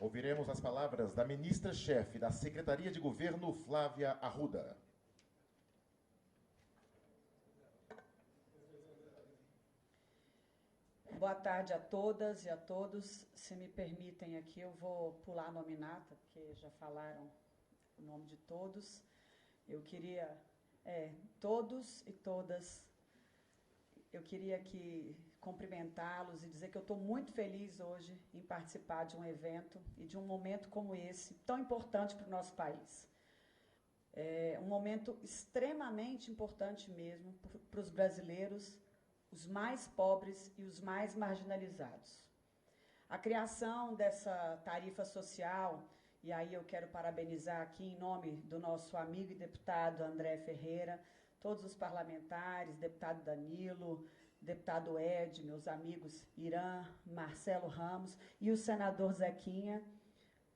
Ouviremos as palavras da ministra-chefe da Secretaria de Governo, Flávia Arruda. Boa tarde a todas e a todos. Se me permitem aqui, eu vou pular a nominata, porque já falaram o nome de todos. Eu queria, todos e todas, eu queria aqui cumprimentá-los e dizer que eu estou muito feliz hoje em participar de um evento e de um momento como esse, tão importante para o nosso país. É um momento extremamente importante mesmo para os brasileiros, os mais pobres e os mais marginalizados. A criação dessa tarifa social, e aí eu quero parabenizar aqui em nome do nosso amigo e deputado André Ferreira, todos os parlamentares, deputado Danilo, deputado Ed, meus amigos Irã, Marcelo Ramos e o senador Zequinha,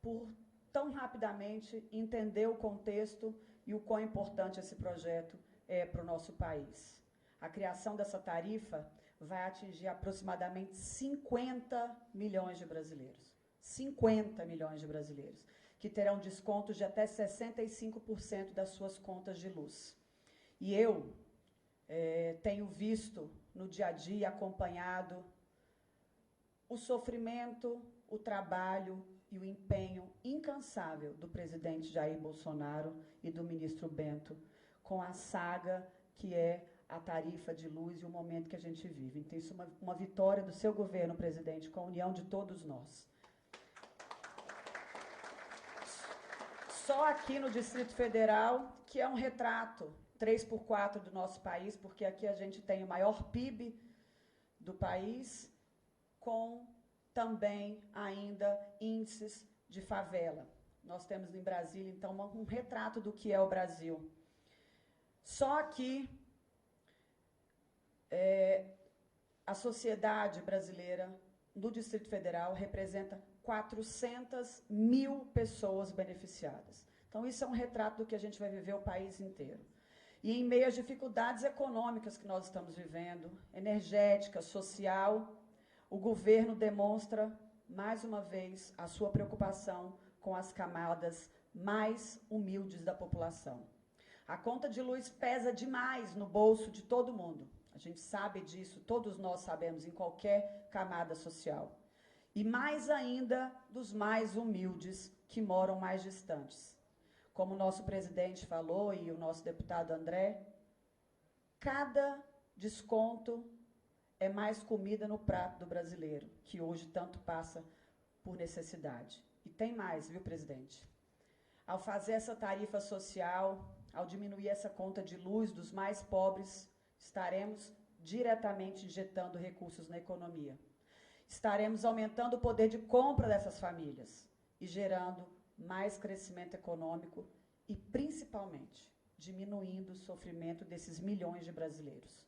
por tão rapidamente entender o contexto e o quão importante esse projeto é para o nosso país. A criação dessa tarifa vai atingir aproximadamente 50 milhões de brasileiros. 50 milhões de brasileiros, que terão descontos de até 65% das suas contas de luz. E eu tenho visto no dia a dia, acompanhado o sofrimento, o trabalho e o empenho incansável do presidente Jair Bolsonaro e do ministro Bento com a saga que é a tarifa de luz e o momento que a gente vive. Então, isso é uma vitória do seu governo, presidente, com a união de todos nós. Só aqui no Distrito Federal, que é um retrato 3x4 do nosso país, porque aqui a gente tem o maior PIB do país, com também ainda índices de favela. Nós temos em Brasília, então, um retrato do que é o Brasil. Só aqui, a sociedade brasileira no Distrito Federal representa 400 mil pessoas beneficiadas. Então, isso é um retrato do que a gente vai viver o país inteiro. E em meio às dificuldades econômicas que nós estamos vivendo, energética, social, o governo demonstra, mais uma vez, a sua preocupação com as camadas mais humildes da população. A conta de luz pesa demais no bolso de todo mundo. A gente sabe disso, todos nós sabemos, em qualquer camada social. E mais ainda dos mais humildes que moram mais distantes. Como o nosso presidente falou e o nosso deputado André, cada desconto é mais comida no prato do brasileiro, que hoje tanto passa por necessidade. E tem mais, viu, presidente? Ao fazer essa tarifa social, ao diminuir essa conta de luz dos mais pobres, estaremos diretamente injetando recursos na economia. Estaremos aumentando o poder de compra dessas famílias e gerando mais crescimento econômico e, principalmente, diminuindo o sofrimento desses milhões de brasileiros.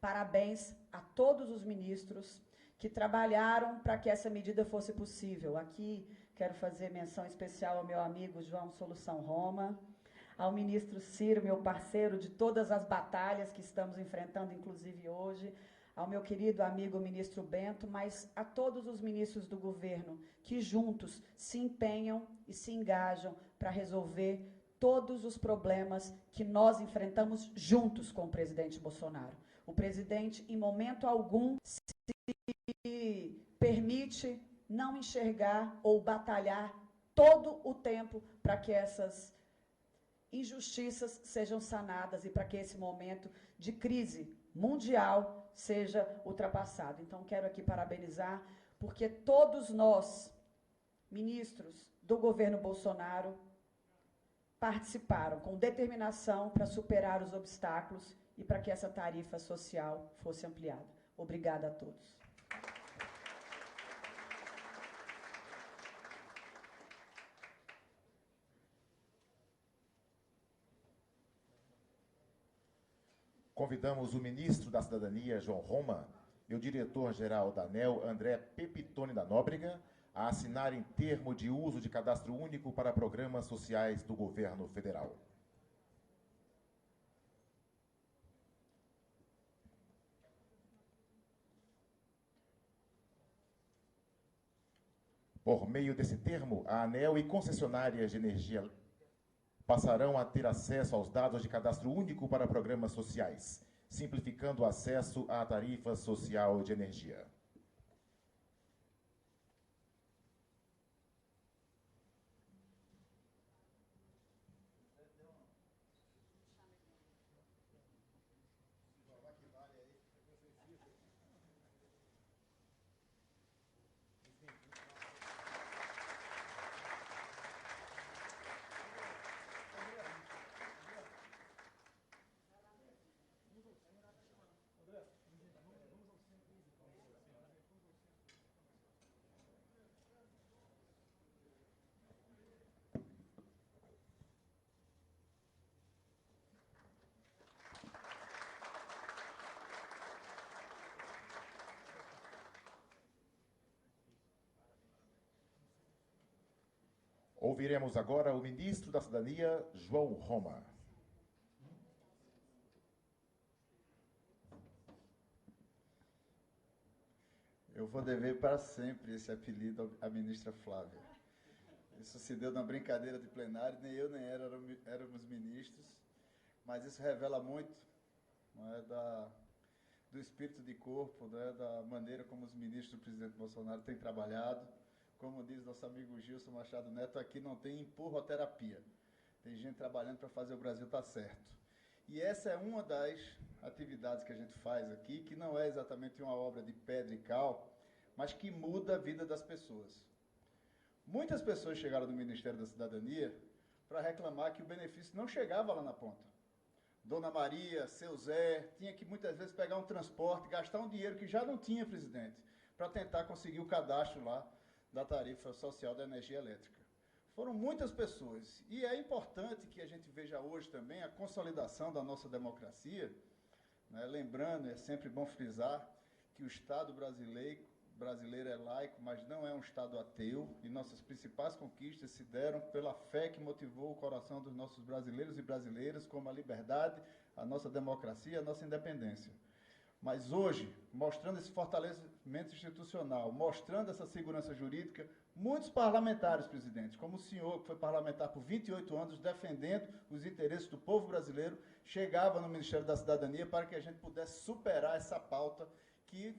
Parabéns a todos os ministros que trabalharam para que essa medida fosse possível. Aqui quero fazer menção especial ao meu amigo João Solução Roma, ao ministro Ciro, meu parceiro de todas as batalhas que estamos enfrentando, inclusive hoje, ao meu querido amigo ministro Bento, mas a todos os ministros do governo que juntos se empenham e se engajam para resolver todos os problemas que nós enfrentamos juntos com o presidente Bolsonaro. O presidente, em momento algum, se permite não enxergar ou batalhar todo o tempo para que essas injustiças sejam sanadas e para que esse momento de crise mundial seja ultrapassado. Então, quero aqui parabenizar, porque todos nós, ministros do governo Bolsonaro, participaram com determinação para superar os obstáculos e para que essa tarifa social fosse ampliada. Obrigada a todos. Convidamos o ministro da Cidadania, João Roma, e o diretor-geral da ANEEL, André Pepitone da Nóbrega, a assinarem termo de uso de cadastro único para programas sociais do governo federal. Por meio desse termo, a ANEEL e concessionárias de energia passarão a ter acesso aos dados de cadastro único para programas sociais, simplificando o acesso à tarifa social de energia. Ouviremos agora o ministro da Cidadania, João Roma. Eu vou dever para sempre esse apelido à ministra Flávia. Isso se deu na brincadeira de plenário, nem eu nem ela éramos ministros, mas isso revela muito, não é, do espírito de corpo, não é, da maneira como os ministros do presidente Bolsonaro têm trabalhado. Como diz nosso amigo Gilson Machado Neto, aqui não tem empurroterapia. Tem gente trabalhando para fazer o Brasil estar certo. E essa é uma das atividades que a gente faz aqui, que não é exatamente uma obra de pedra e cal, mas que muda a vida das pessoas. Muitas pessoas chegaram no Ministério da Cidadania para reclamar que o benefício não chegava lá na ponta. Dona Maria, seu Zé, tinha que muitas vezes pegar um transporte, gastar um dinheiro que já não tinha, presidente, para tentar conseguir o cadastro lá da tarifa social da energia elétrica. Foram muitas pessoas. E é importante que a gente veja hoje também a consolidação da nossa democracia, né? Lembrando, é sempre bom frisar, que o Estado brasileiro é laico, mas não é um Estado ateu, e nossas principais conquistas se deram pela fé que motivou o coração dos nossos brasileiros e brasileiras, como a liberdade, a nossa democracia, a nossa independência. Mas hoje, mostrando esse fortalecimento institucional, mostrando essa segurança jurídica, muitos parlamentares, presidente, como o senhor, que foi parlamentar por 28 anos, defendendo os interesses do povo brasileiro, chegava no Ministério da Cidadania para que a gente pudesse superar essa pauta que,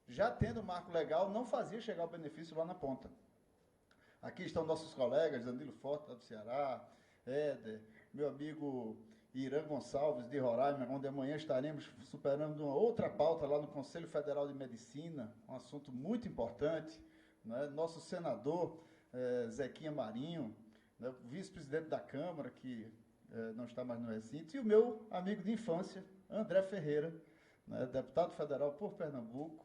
já tendo o marco legal, não fazia chegar o benefício lá na ponta. Aqui estão nossos colegas, Danilo Forte, do Ceará, Éder, meu amigo Irã Gonçalves, de Roraima, onde amanhã estaremos superando uma outra pauta lá no Conselho Federal de Medicina, um assunto muito importante, né? Nosso senador, Zequinha Marinho, né? Vice-presidente da Câmara, que não está mais no recinto, e o meu amigo de infância, André Ferreira, né? Deputado federal por Pernambuco,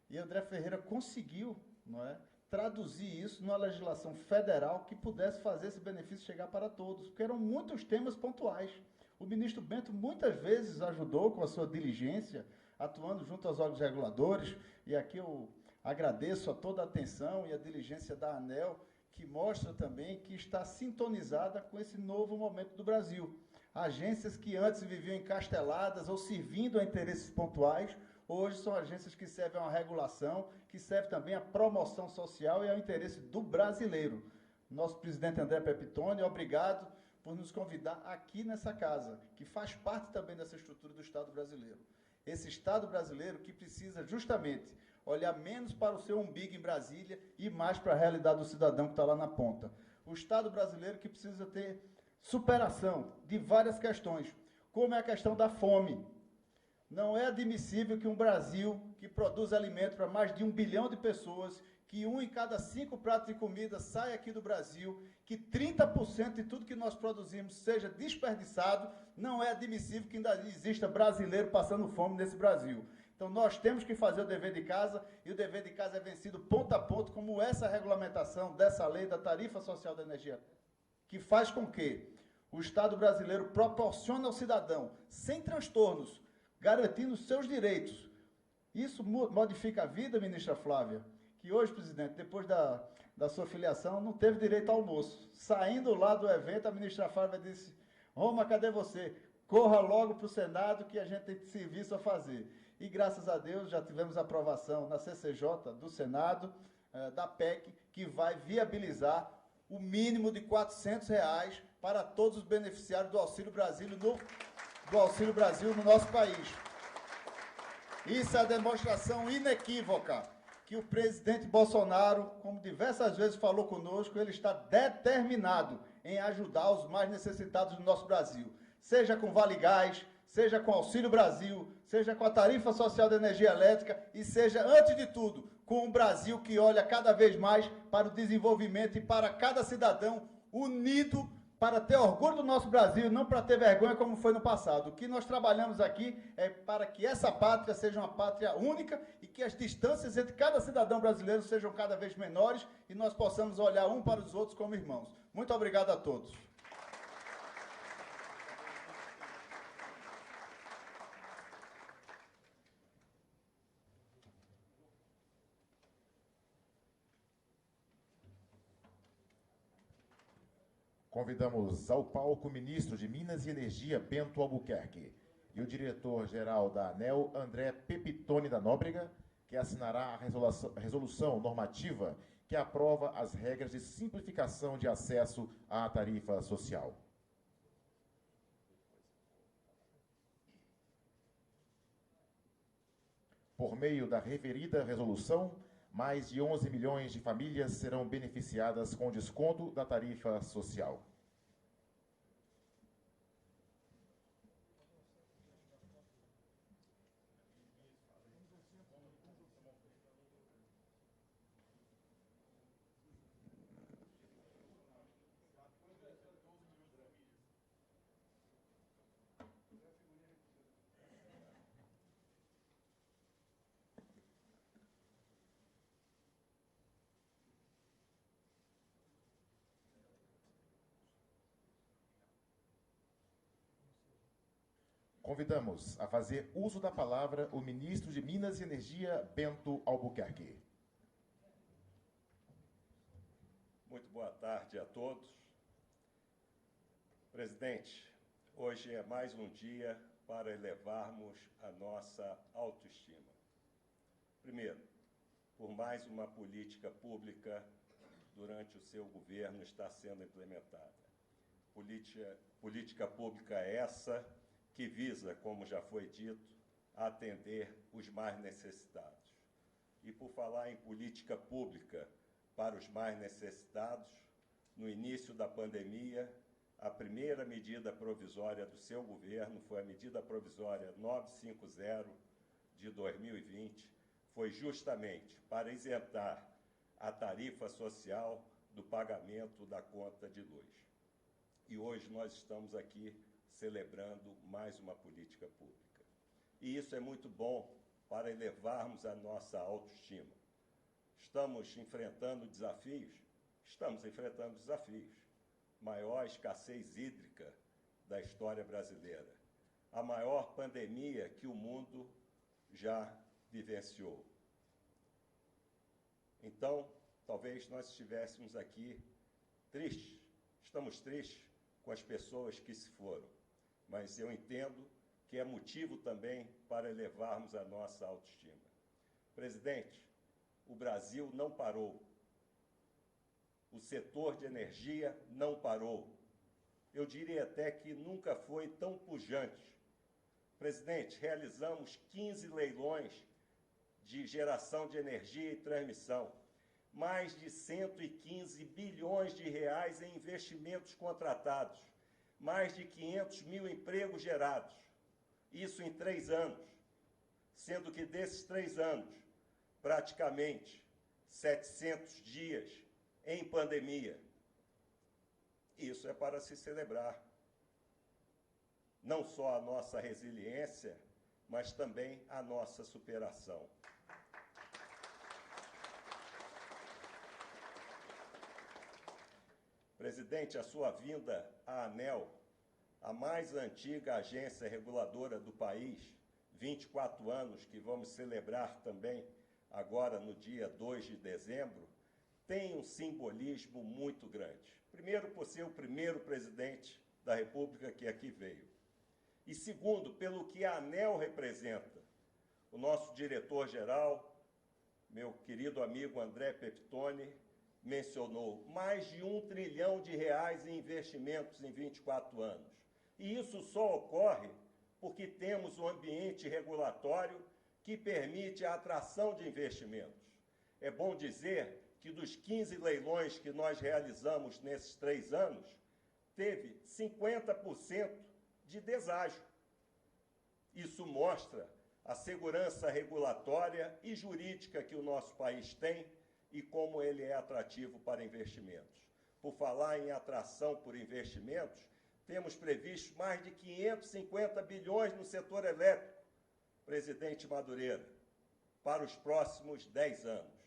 e André Ferreira conseguiu, não é, traduzir isso numa legislação federal que pudesse fazer esse benefício chegar para todos, porque eram muitos temas pontuais. O ministro Bento muitas vezes ajudou com a sua diligência, atuando junto aos órgãos reguladores, e aqui eu agradeço a toda a atenção e a diligência da ANEEL, que mostra também que está sintonizada com esse novo momento do Brasil. Agências que antes viviam encasteladas ou servindo a interesses pontuais, hoje são agências que servem a uma regulação, que servem também à promoção social e ao interesse do brasileiro. Nosso presidente André Pepitone, obrigado por nos convidar aqui nessa casa, que faz parte também dessa estrutura do Estado brasileiro. Esse Estado brasileiro que precisa justamente olhar menos para o seu umbigo em Brasília e mais para a realidade do cidadão que está lá na ponta. O Estado brasileiro que precisa ter superação de várias questões, como é a questão da fome. Não é admissível que um Brasil que produz alimento para mais de 1 bilhão de pessoas, que 1 em cada 5 pratos de comida saia aqui do Brasil, que 30% de tudo que nós produzimos seja desperdiçado, não é admissível que ainda exista brasileiro passando fome nesse Brasil. Então nós temos que fazer o dever de casa, e o dever de casa é vencido ponto a ponto, como essa regulamentação dessa lei da tarifa social da energia, que faz com que o Estado brasileiro proporcione ao cidadão, sem transtornos, garantindo os seus direitos. Isso modifica a vida, ministra Flávia, que hoje, presidente, depois da sua filiação, não teve direito ao almoço. Saindo lá do evento, a ministra Flávia disse: Roma, cadê você? Corra logo para o Senado que a gente tem serviço a fazer. E graças a Deus já tivemos aprovação na CCJ do Senado, da PEC, que vai viabilizar o mínimo de R$ 400 para todos os beneficiários do Auxílio Brasil no nosso país. Isso é a demonstração inequívoca que o presidente Bolsonaro, como diversas vezes falou conosco, ele está determinado em ajudar os mais necessitados do nosso Brasil. Seja com Vale Gás, seja com Auxílio Brasil, seja com a tarifa social de energia elétrica e seja, antes de tudo, com um Brasil que olha cada vez mais para o desenvolvimento e para cada cidadão unido para ter orgulho do nosso Brasil, não para ter vergonha como foi no passado. O que nós trabalhamos aqui é para que essa pátria seja uma pátria única e que as distâncias entre cada cidadão brasileiro sejam cada vez menores e nós possamos olhar um para os outros como irmãos. Muito obrigado a todos. Convidamos ao palco o ministro de Minas e Energia, Bento Albuquerque, e o diretor-geral da ANEEL, André Pepitone da Nóbrega, que assinará a resolução normativa que aprova as regras de simplificação de acesso à tarifa social. Por meio da referida resolução, mais de 11 milhões de famílias serão beneficiadas com desconto da tarifa social. Convidamos a fazer uso da palavra o ministro de Minas e Energia, Bento Albuquerque. Muito boa tarde a todos. Presidente, hoje é mais um dia para elevarmos a nossa autoestima. Primeiro, por mais uma política pública durante o seu governo está sendo implementada. Política pública essa que visa, como já foi dito, atender os mais necessitados. E por falar em política pública para os mais necessitados, no início da pandemia, a primeira medida provisória do seu governo foi a medida provisória 950 de 2020, foi justamente para isentar a tarifa social do pagamento da conta de luz. E hoje nós estamos aqui celebrando mais uma política pública. E isso é muito bom para elevarmos a nossa autoestima. Estamos enfrentando desafios? Estamos enfrentando desafios. Maior escassez hídrica da história brasileira. A maior pandemia que o mundo já vivenciou. Então, talvez nós estivéssemos aqui tristes. Estamos tristes com as pessoas que se foram. Mas eu entendo que é motivo também para elevarmos a nossa autoestima. Presidente, o Brasil não parou. O setor de energia não parou. Eu diria até que nunca foi tão pujante. Presidente, realizamos 15 leilões de geração de energia e transmissão. Mais de 115 bilhões de reais em investimentos contratados. Mais de 500 mil empregos gerados, isso em 3 anos, sendo que desses 3 anos, praticamente 700 dias em pandemia. Isso é para se celebrar. Não só a nossa resiliência, mas também a nossa superação. Presidente, a sua vinda à ANEEL, a mais antiga agência reguladora do país, 24 anos, que vamos celebrar também agora no dia 2 de dezembro, tem um simbolismo muito grande. Primeiro, por ser o primeiro presidente da República que aqui veio. E segundo, pelo que a ANEEL representa. O nosso diretor-geral, meu querido amigo André Pepitone mencionou, mais de R$ 1 trilhão em investimentos em 24 anos. E isso só ocorre porque temos um ambiente regulatório que permite a atração de investimentos. É bom dizer que dos 15 leilões que nós realizamos nesses 3 anos, teve 50% de deságio. Isso mostra a segurança regulatória e jurídica que o nosso país tem e como ele é atrativo para investimentos. Por falar em atração por investimentos, temos previsto mais de 550 bilhões no setor elétrico, presidente Madureira, para os próximos 10 anos.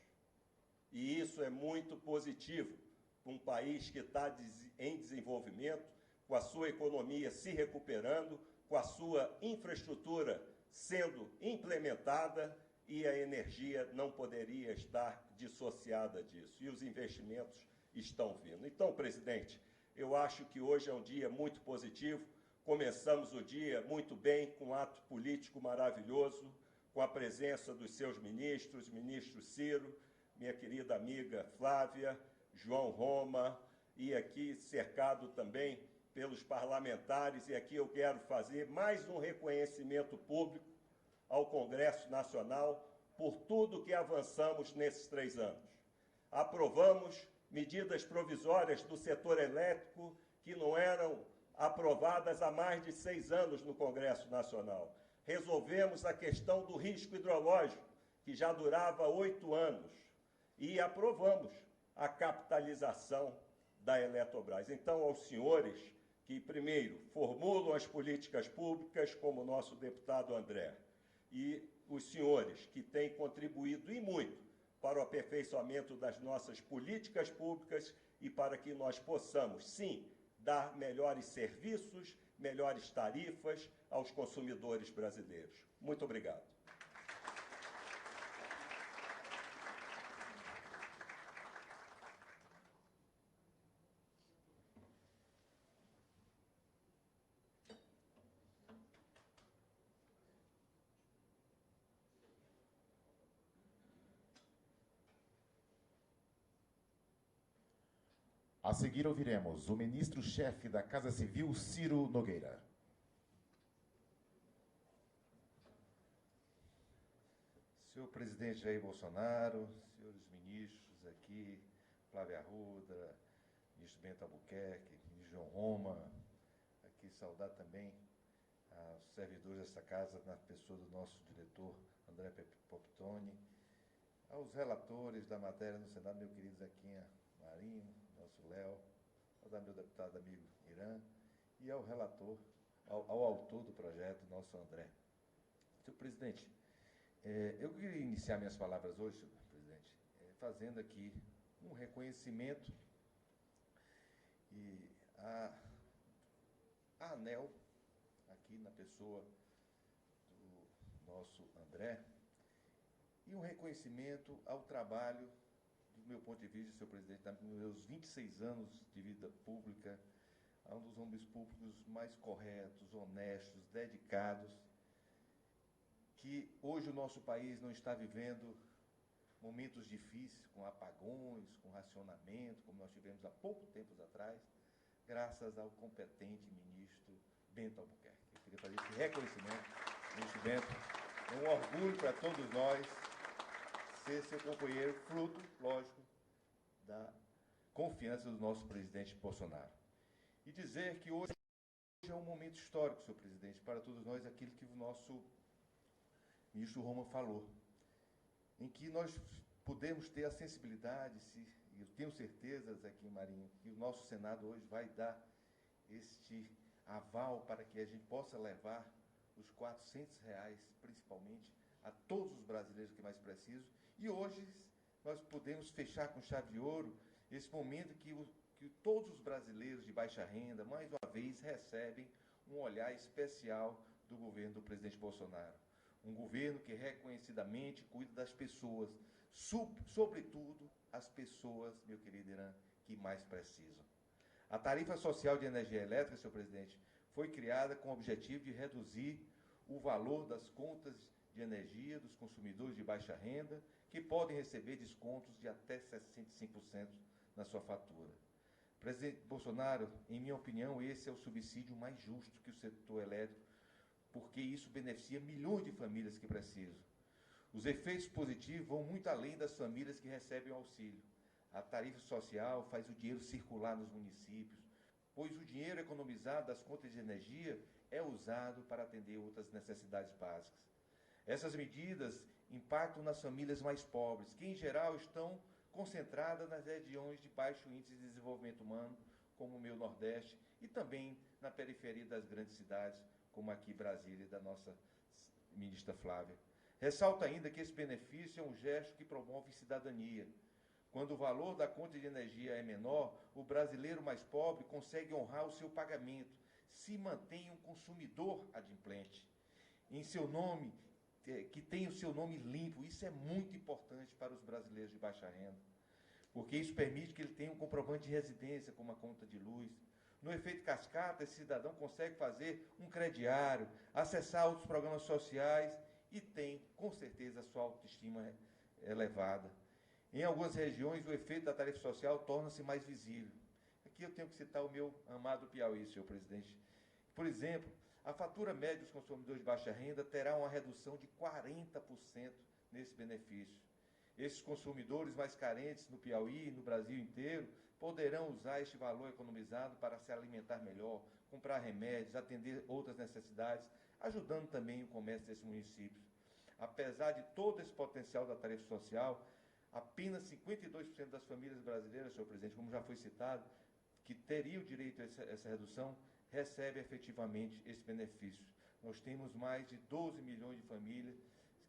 E isso é muito positivo para um país que está em desenvolvimento, com a sua economia se recuperando, com a sua infraestrutura sendo implementada, e a energia não poderia estar dissociada disso. E os investimentos estão vindo. Então, presidente, eu acho que hoje é um dia muito positivo. Começamos o dia muito bem, com um ato político maravilhoso, com a presença dos seus ministros, ministro Ciro, minha querida amiga Flávia, João Roma, e aqui cercado também pelos parlamentares, e aqui eu quero fazer mais um reconhecimento público ao Congresso Nacional por tudo que avançamos nesses 3 anos. Aprovamos medidas provisórias do setor elétrico que não eram aprovadas há mais de 6 anos no Congresso Nacional. Resolvemos a questão do risco hidrológico, que já durava 8 anos, e aprovamos a capitalização da Eletrobras. Então, aos senhores que, primeiro, formulam as políticas públicas, como o nosso deputado André, e os senhores que têm contribuído e muito para o aperfeiçoamento das nossas políticas públicas e para que nós possamos, sim, dar melhores serviços, melhores tarifas aos consumidores brasileiros. Muito obrigado. A seguir ouviremos o ministro-chefe da Casa Civil, Ciro Nogueira. Senhor presidente Jair Bolsonaro, senhores ministros aqui, Flávia Arruda, ministro Bento Albuquerque, ministro João Roma, aqui saudar também aos servidores desta casa, na pessoa do nosso diretor André Pepitone, aos relatores da matéria no Senado, meu querido Zequinha Marinho, nosso Léo, ao meu deputado amigo Irã, e ao relator, ao autor do projeto, nosso André. Senhor presidente, eu queria iniciar minhas palavras hoje, senhor presidente, fazendo aqui um reconhecimento e a ANEEL, aqui na pessoa do nosso André, e um reconhecimento ao trabalho, do meu ponto de vista, senhor presidente, nos meus 26 anos de vida pública, a um dos homens públicos mais corretos, honestos, dedicados, que hoje o nosso país não está vivendo momentos difíceis, com apagões, com racionamento, como nós tivemos há pouco tempo atrás, graças ao competente ministro Bento Albuquerque. Eu queria fazer esse reconhecimento, ministro Bento, é um orgulho para todos nós ser seu companheiro, fruto, lógico, da confiança do nosso presidente Bolsonaro. E dizer que hoje é um momento histórico, senhor presidente, para todos nós, aquilo que o nosso ministro Roma falou, em que nós podemos ter a sensibilidade, e eu tenho certeza, Zequinha Marinho, que o nosso Senado hoje vai dar este aval para que a gente possa levar os R$400, principalmente, a todos os brasileiros que mais precisam. E hoje nós podemos fechar com chave de ouro esse momento que todos os brasileiros de baixa renda, mais uma vez, recebem um olhar especial do governo do presidente Bolsonaro. Um governo que reconhecidamente cuida das pessoas, sobretudo as pessoas, meu querido Irã, que mais precisam. A tarifa social de energia elétrica, senhor presidente, foi criada com o objetivo de reduzir o valor das contas de energia dos consumidores de baixa renda, que podem receber descontos de até 65% na sua fatura. Presidente Bolsonaro, em minha opinião, esse é o subsídio mais justo que o setor elétrico, porque isso beneficia milhões de famílias que precisam. Os efeitos positivos vão muito além das famílias que recebem o auxílio. A tarifa social faz o dinheiro circular nos municípios, pois o dinheiro economizado das contas de energia é usado para atender outras necessidades básicas. Essas medidas impactam nas famílias mais pobres, que em geral estão concentradas nas regiões de baixo índice de desenvolvimento humano, como o meu Nordeste, e também na periferia das grandes cidades, como aqui Brasília, da nossa ministra Flávia. Ressalto ainda que esse benefício é um gesto que promove cidadania. Quando o valor da conta de energia é menor, o brasileiro mais pobre consegue honrar o seu pagamento, se mantém um consumidor adimplente, em seu nome, que tem o seu nome limpo. Isso é muito importante para os brasileiros de baixa renda, porque isso permite que ele tenha um comprovante de residência, como a conta de luz. No efeito cascata, esse cidadão consegue fazer um crediário, acessar outros programas sociais e tem, com certeza, a sua autoestima elevada. Em algumas regiões, o efeito da tarifa social torna-se mais visível. Aqui eu tenho que citar o meu amado Piauí, senhor presidente. Por exemplo, a fatura média dos consumidores de baixa renda terá uma redução de 40% nesse benefício. Esses consumidores mais carentes no Piauí e no Brasil inteiro poderão usar este valor economizado para se alimentar melhor, comprar remédios, atender outras necessidades, ajudando também o comércio desses municípios. Apesar de todo esse potencial da tarifa social, apenas 52% das famílias brasileiras, senhor presidente, como já foi citado, que teriam direito a essa redução, recebe efetivamente esse benefício. Nós temos mais de 12 milhões de famílias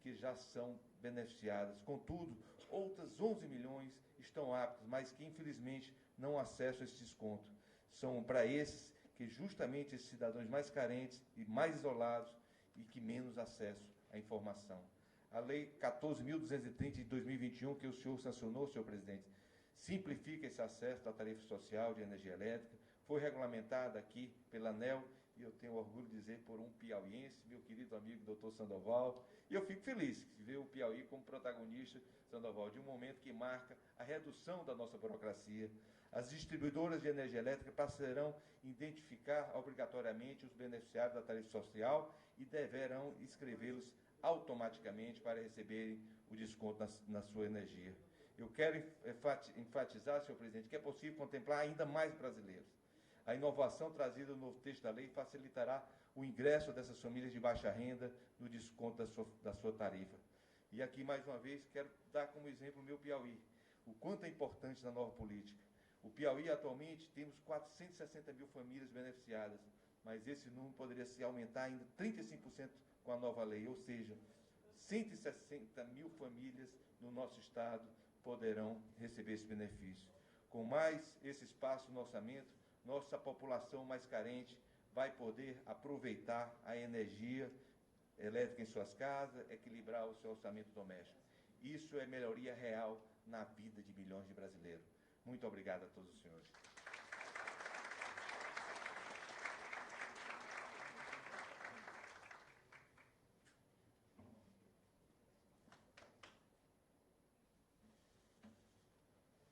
que já são beneficiadas. Contudo, outras 11 milhões estão aptas, mas que infelizmente não acessam esse desconto. São para esses que justamente esses cidadãos mais carentes e mais isolados e que menos acessam à informação. A Lei 14.230 de 2021, que o senhor sancionou, senhor presidente, simplifica esse acesso à tarifa social de energia elétrica, foi regulamentada aqui pela ANEEL, e eu tenho orgulho de dizer por um piauiense, meu querido amigo doutor Sandoval, e eu fico feliz de ver o Piauí como protagonista, Sandoval, de um momento que marca a redução da nossa burocracia. As distribuidoras de energia elétrica passarão a identificar obrigatoriamente os beneficiários da tarifa social e deverão inscrevê-los automaticamente para receberem o desconto na sua energia. Eu quero enfatizar, senhor presidente, que é possível contemplar ainda mais brasileiros. A inovação trazida no novo texto da lei facilitará o ingresso dessas famílias de baixa renda no desconto da sua tarifa. E aqui, mais uma vez, quero dar como exemplo o meu Piauí, o quanto é importante na nova política. O Piauí, atualmente, temos 460 mil famílias beneficiadas, mas esse número poderia se aumentar ainda 35% com a nova lei, ou seja, 160 mil famílias no nosso estado poderão receber esse benefício. Com mais esse espaço no orçamento, nossa população mais carente vai poder aproveitar a energia elétrica em suas casas, equilibrar o seu orçamento doméstico. Isso é melhoria real na vida de milhões de brasileiros. Muito obrigado a todos os senhores.